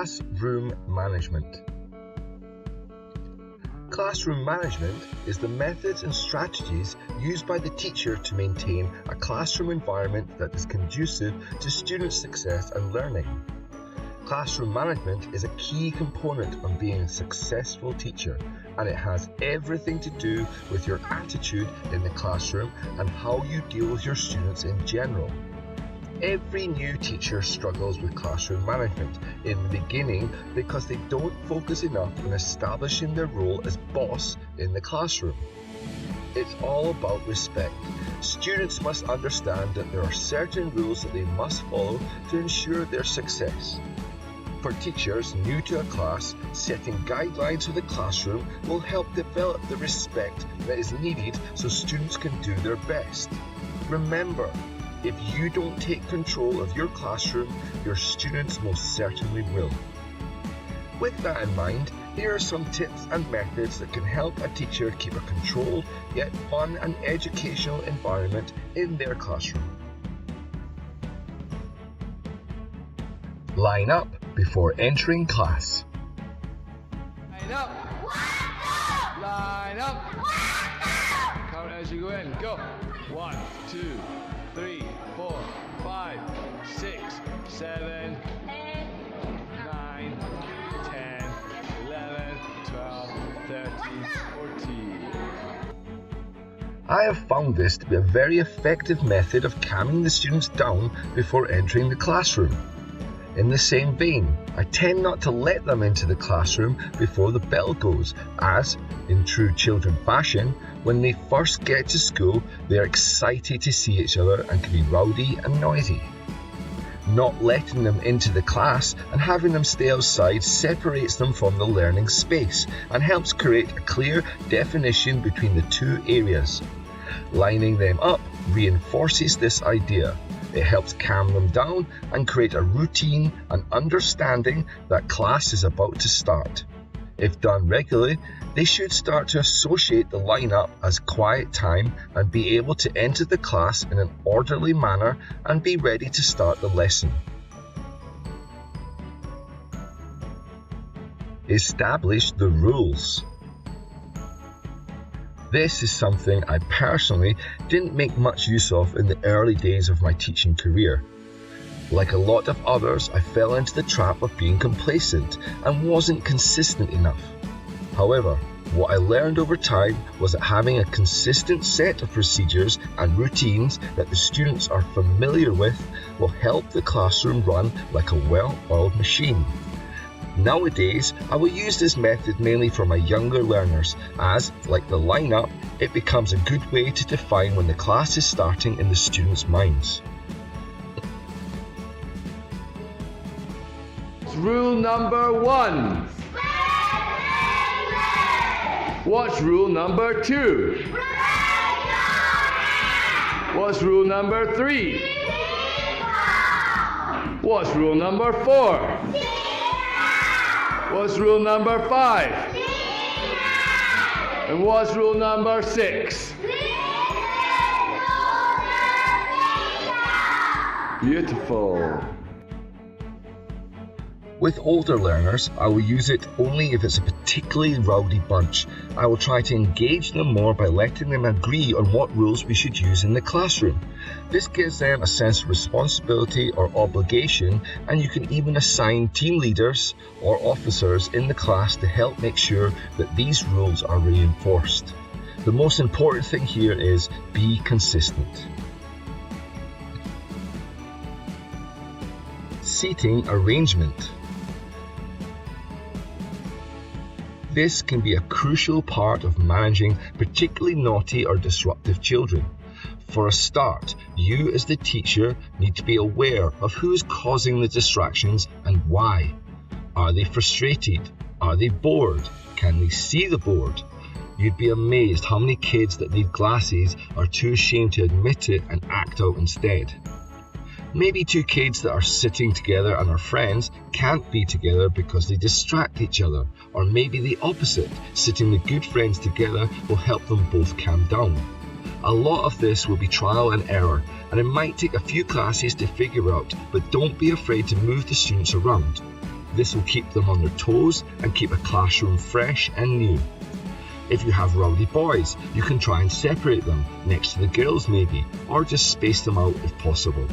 Classroom management. Classroom management is the methods and strategies used by the teacher to maintain a classroom environment that is conducive to student success and learning. Classroom management is a key component of being a successful teacher, and it has everything to do with your attitude in the classroom and how you deal with your students in general. Every new teacher struggles with classroom management in the beginning because they don't focus enough on establishing their role as boss in the classroom. It's all about respect. Students must understand that there are certain rules that they must follow to ensure their success. For teachers new to a class, setting guidelines for the classroom will help develop the respect that is needed so students can do their best. Remember, if you don't take control of your classroom, your students most certainly will. With that in mind, here are some tips and methods that can help a teacher keep a controlled yet fun and educational environment in their classroom. Line up before entering class. Line up. Line up. Count as you go in. Go. 1, 2, 3, 4, 5, 6, 7, 9, 10, 11, 12, 13, 14. I have found this to be a very effective method of calming the students down before entering the classroom. In the same vein, I tend not to let them into the classroom before the bell goes, as, in true children fashion, when they first get to school, they are excited to see each other and can be rowdy and noisy. Not letting them into the class and having them stay outside separates them from the learning space and helps create a clear definition between the two areas. Lining them up reinforces this idea. It helps calm them down and create a routine and understanding that class is about to start. If done regularly, they should start to associate the lineup as quiet time and be able to enter the class in an orderly manner and be ready to start the lesson. Establish the rules. This is something I personally didn't make much use of in the early days of my teaching career. Like a lot of others, I fell into the trap of being complacent and wasn't consistent enough. However, what I learned over time was that having a consistent set of procedures and routines that the students are familiar with will help the classroom run like a well-oiled machine. Nowadays, I will use this method mainly for my younger learners as, like the lineup, it becomes a good way to define when the class is starting in the students' minds. Rule number 1. What's rule number 2? What's rule number 3? What's rule number 4? What's rule number 5? And what's rule number 6? Beautiful. With older learners, I will use it only if it's a particularly rowdy bunch. I will try to engage them more by letting them agree on what rules we should use in the classroom. This gives them a sense of responsibility or obligation, and you can even assign team leaders or officers in the class to help make sure that these rules are reinforced. The most important thing here is be consistent. Seating arrangement. This can be a crucial part of managing particularly naughty or disruptive children. For a start, you as the teacher need to be aware of who is causing the distractions and why. Are they frustrated? Are they bored? Can they see the board? You'd be amazed how many kids that need glasses are too ashamed to admit it and act out instead. Maybe two kids that are sitting together and are friends can't be together because they distract each other, or maybe the opposite, sitting with good friends together will help them both calm down. A lot of this will be trial and error, and it might take a few classes to figure out, but don't be afraid to move the students around. This will keep them on their toes and keep a classroom fresh and new. If you have rowdy boys, you can try and separate them, next to the girls maybe, or just space them out if possible.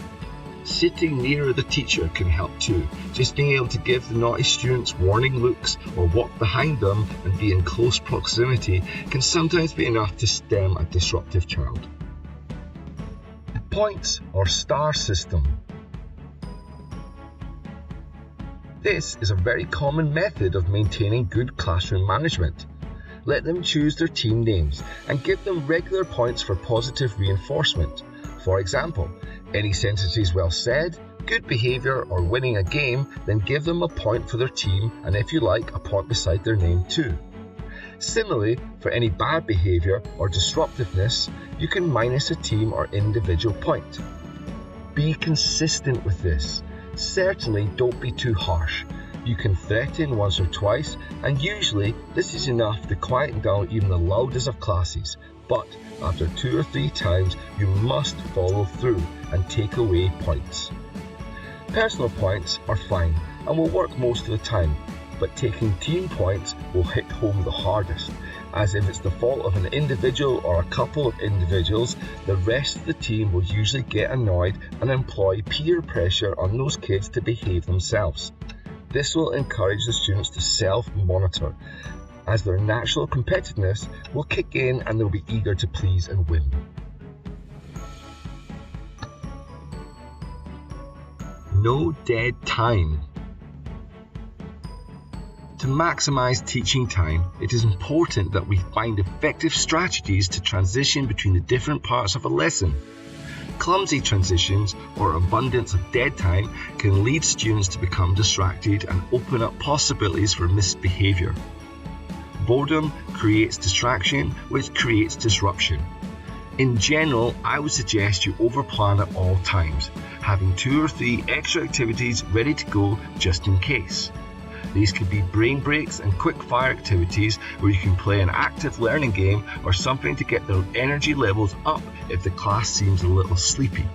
Sitting nearer the teacher can help too. Just being able to give the naughty students warning looks or walk behind them and be in close proximity can sometimes be enough to stem a disruptive child. Points or star system. This is a very common method of maintaining good classroom management. Let them choose their team names and give them regular points for positive reinforcement. For example, any sentences well said, good behaviour or winning a game, then give them a point for their team and if you like, a point beside their name too. Similarly, for any bad behaviour or disruptiveness, you can minus a team or individual point. Be consistent with this. Certainly don't be too harsh. You can threaten once or twice, and usually this is enough to quieten down even the loudest of classes. But after 2 or 3 times, you must follow through and take away points. Personal points are fine and will work most of the time, but taking team points will hit home the hardest, as if it's the fault of an individual or a couple of individuals, the rest of the team will usually get annoyed and employ peer pressure on those kids to behave themselves. This will encourage the students to self-monitor, as their natural competitiveness will kick in and they'll be eager to please and win. No dead time. To maximize teaching time, it is important that we find effective strategies to transition between the different parts of a lesson. Clumsy transitions or abundance of dead time can lead students to become distracted and open up possibilities for misbehavior. Boredom creates distraction, which creates disruption. In general, I would suggest you overplan at all times, having 2 or 3 extra activities ready to go just in case. These could be brain breaks and quick fire activities where you can play an active learning game or something to get their energy levels up if the class seems a little sleepy.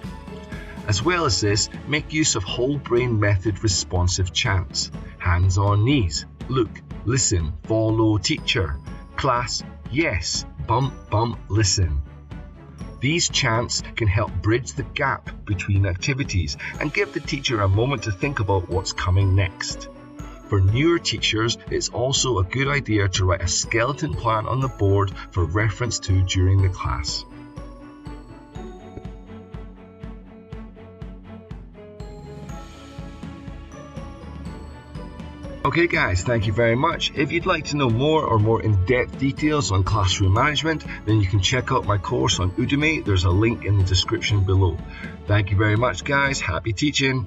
As well as this, make use of whole brain method responsive chants. Hands on knees, look, listen, follow teacher, class, yes, bump, bump, listen. These chants can help bridge the gap between activities and give the teacher a moment to think about what's coming next. For newer teachers, it's also a good idea to write a skeleton plan on the board for reference to during the class. Okay guys, thank you very much. If you'd like to know more or more in-depth details on classroom management, then you can check out my course on Udemy. There's a link in the description below. Thank you very much guys. Happy teaching.